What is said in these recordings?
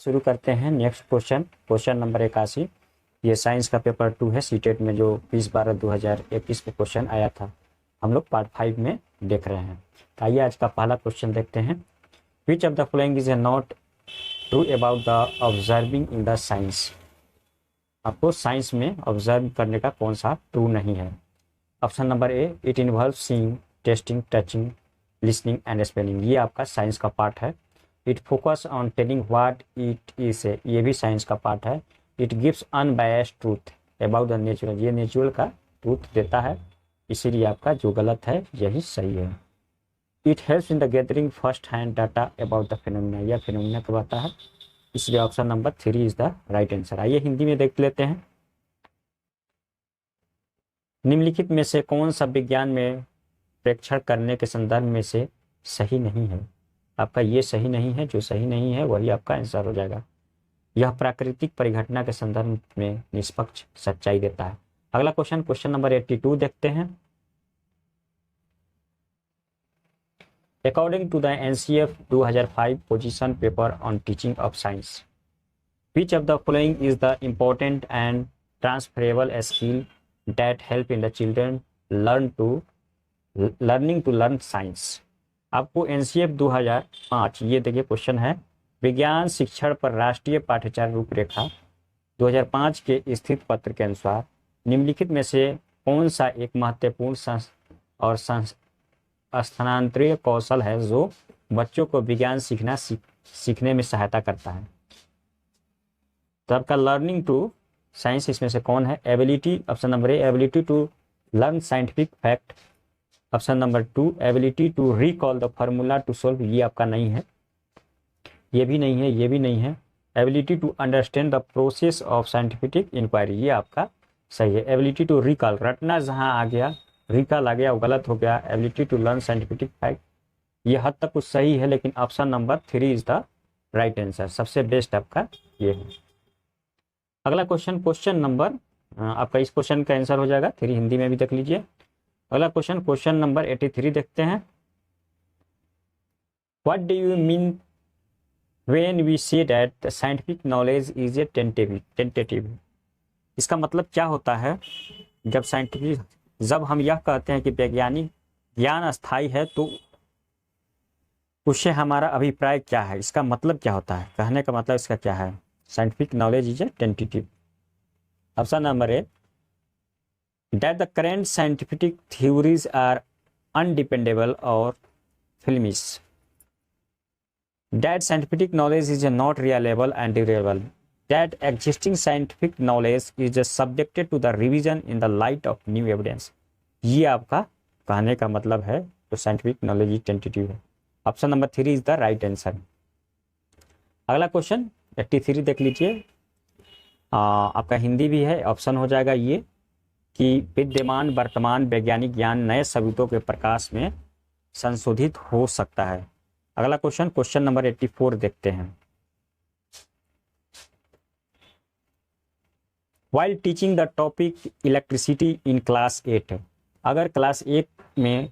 शुरू करते हैं नेक्स्ट क्वेश्चन। Question number 81। ये साइंस का पेपर 2 है सीटेट में, जो 20/12/2021 में क्वेश्चन आया था। हम लोग पार्ट 5 में देख रहे हैं। तो आइए आज का पहला क्वेश्चन देखते हैं। विच of the following is a not true about the observing in the science. आपको साइंस में ऑब्जर्व करने का कौन सा ट्रू नहीं है। Option number A, it involve seeing, testing, touching, listening and spelling. ये आपका साइंस का पार्ट है। It focus on telling what it is, ये भी साइंस का पार्ट है। It gives unbiased truth about the natural, ये नेचुरल का ट्रूथ देता है, इसीलिए आपका जो गलत है यही सही है। It helps in the gathering first hand data about the phenomena, यह फिनोमिना का बताता है, इसलिए option number 3 is the right answer. आइए हिंदी में देख लेते हैं। निम्नलिखित में से कौन सा विज्ञान में प्रेक्षण करने के संदर्भ में से सही नहीं है। आपका ये सही नहीं है, जो सही नहीं है वही आपका आंसर हो जाएगा। यह प्राकृतिक परिघटना के संदर्भ में निष्पक्ष सच्चाई देता है। अगला क्वेश्चन, क्वेश्चन नंबर 82 देखते हैं। According to the NCF 2005 position paper on teaching of science, which of the following is the important and transferable skill that help in the children learning to learn science। आपको NCF 2005, ये देखिए question है, विज्ञान शिक्षण पर राष्ट्रीय पाठ्यचर्या रूपरेखा 2005 के स्थित पत्र के अनुसार निम्नलिखित में से कौन सा एक महत्वपूर्ण और स्थानांतरित कौशल है जो बच्चों को विज्ञान सीखने में सहायता करता है। तो आपका लर्निंग टू साइंस इसमें से कौन है। Ability, option number A, ability to learn scientific fact. Option number 2, ability to recall the formula to solve, ये आपका नहीं है, ये भी नहीं है, ये भी नहीं है। Ability to understand the process of scientific inquiry, ये आपका सही है। एबिलिटी टू रिकॉल, रटना जहाँ आ गया रिकॉल आ गया वो गलत हो गया। Ability to learn scientific fact, ये हद तक कुछ सही है, लेकिन option number 3 is the right answer. सबसे बेस्ट आपका ये है। अगला क्वेश्चन, क्वेश्चन नंबर आपका इस क्वेश्चन का आंसर हो जाएगा 3, हिंदी में भी देख लीजिए। अगला क्वेश्चन, क्वेश्चन नंबर 83 देखते हैं। What do you mean when we say that scientific knowledge is a tentative. इसका मतलब क्या होता है जब हम यह कहते हैं कि वैज्ञानिक ज्ञान अस्थायी है, तो उससे हमारा अभिप्राय क्या है, इसका मतलब क्या होता है, कहने का मतलब इसका क्या है। Scientific knowledge is a tentative. Option number A, that the current scientific theories are undependable or filmish, that scientific knowledge is not reliable and durable, that existing scientific knowledge is subjected to the revision in the light of new evidence। ये आपका कहने का मतलब है तो scientific knowledge is tentative है। Option number 3 is the right answer. अगला question 83 देख लीजिए। आपका हिंदी भी है, ऑप्शन हो जाएगा ये कि विद्यमान वर्तमान वैज्ञानिक ज्ञान नए सबूतों के प्रकाश में संशोधित हो सकता है। अगला क्वेश्चन, क्वेश्चन नंबर 84 देखते हैं। While teaching the topic electricity in class 8, अगर क्लास 8 में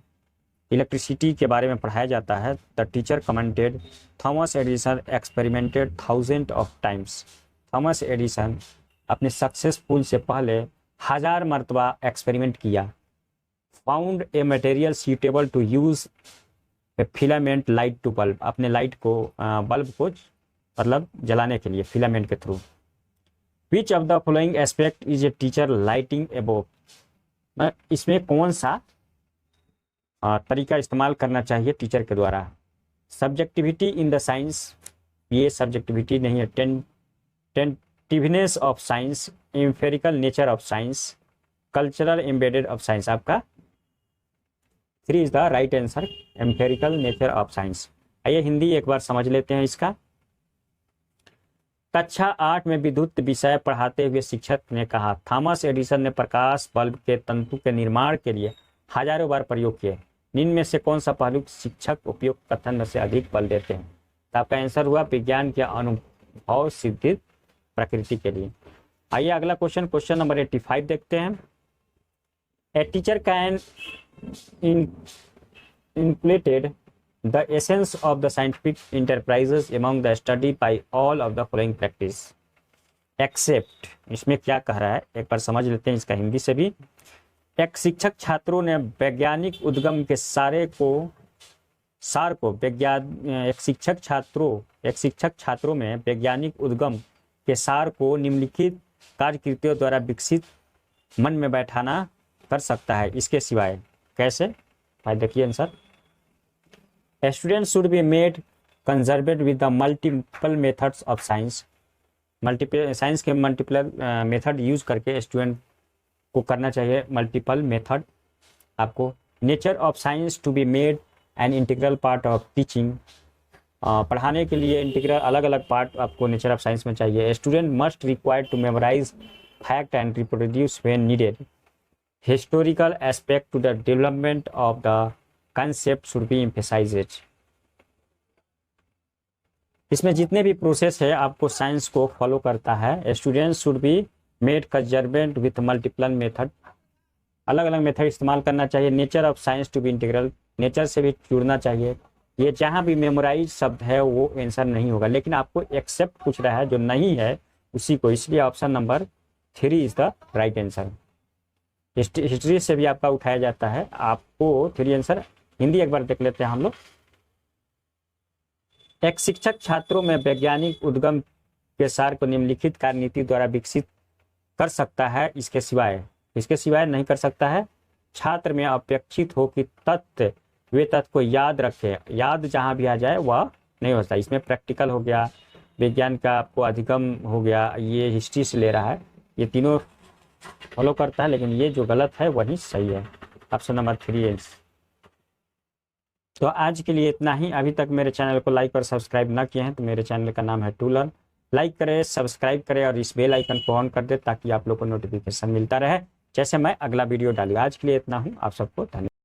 इलेक्ट्रिसिटी के बारे में पढ़ाया जाता है, the teacher commented Thomas Edison experimented thousand of times. Thomas Edison अपने सक्सेसफुल से पहले 1000 मरतबा एक्सपेरिमेंट किया। Found a material suitable to use a filament light to bulb, अपने लाइट को बल्ब को मतलब जलाने के लिए फिलामेंट के through. Which of the following aspect is a teacher lighting above, इसमें कौन सा तरीका इस्तेमाल करना चाहिए टीचर के द्वारा। सब्जेक्टिविटी इन द साइंस, ये सब्जेक्टिविटी नहीं है। Tentativeness of science, empirical nature of science, cultural embedded of science. आपका 3 is the right answer, empirical nature of science. आइए हिंदी एक बार समझ लेते हैं इसका। कक्षा 8 में विद्युत विषय पढ़ाते हुए शिक्षक ने कहा, थॉमस एडिसन ने प्रकाश बल्ब के तंतु के निर्माण के लिए हजारों बार प्रयोग किए, निम्न में से कौन सा पहलू शिक्षक उपयुक्त कथन में से अधिक बल देते हैं। तो आपका आंसर हुआ विज्ञान के अनुभव सिद्धित प्रकृति के लिए। आइए अगला क्वेश्चन, क्वेश्चन नंबर 85 देखते हैं। A teacher can implanted the essence of the scientific enterprises among the study by all of the following practice except. इसमें क्या कह रहा है एक बार समझ लेते हैं इसका हिंदी से भी। एक शिक्षक छात्रों ने वैज्ञानिक उद्गम के सार को एक शिक्षक छात्रों में वैज्ञानिक उद्गम के सार को निम्नलिखित कार्यकृतियों द्वारा विकसित मन में बैठाना कर सकता है, इसके सिवाय। कैसे? भाई देखिए answer. Students should be made conserved with the multiple methods of science. Science के मल्टीपल मेथड यूज करके स्टूडेंट को करना चाहिए मल्टीपल मेथड आपको। Nature of science to be made an integral part of teaching. पढ़ाने के लिए इंटीग्रल अलग अलग पार्ट आपको नेचर ऑफ साइंस में चाहिए। Student must required to memorise fact and reproduce when needed. Historical aspect to the development of the concept should be emphasised. इसमें जितने भी प्रोसेस है आपको साइंस को फॉलो करता है। Students should be made conversant with multiple method. अलग अलग मेथड इस्तेमाल करना चाहिए। Nature of science to be integral, nature से भी जुड़ना चाहिए। ये जहाँ भी मेमोराइज शब्द है वो आंसर नहीं होगा, लेकिन आपको एक्सेप्ट पूछ रहा है जो नहीं है उसी को, इसलिए option number 3 is the right answer. History से भी आपका उठाया जाता है, आपको 3 आंसर। हिंदी एक बार देख लेते हैं हम लोग। एक शिक्षक छात्रों में वैज्ञानिक उद्गम के सार को निम्नलिखित कार्यनीति द्वारा विकसित कर सकता है, इसके सिवाय नहीं कर सकता है। छात्र में अपेक्षित हो कि वे तत्व को याद रखे। याद जहां भी आ जाए वह नहीं होता। इसमें प्रैक्टिकल हो गया, विज्ञान का आपको अधिगम हो गया, ये हिस्ट्री से ले रहा है। ये तीनों फॉलो करता है, लेकिन ये जो गलत है वही सही है, ऑप्शन नंबर 3 आंसर। तो आज के लिए इतना ही। अभी तक मेरे चैनल को लाइक और सब्सक्राइब ना किए हैं तो मेरे चैनल का नाम है टू लर्न। लाइक करें, सब्सक्राइब करें और इस बेल आइकन को ऑन कर दे ताकि आप लोग को नोटिफिकेशन मिलता रहे जैसे मैं अगला वीडियो डालूँ। आज के लिए इतना हूँ, आप सबको धन्यवाद।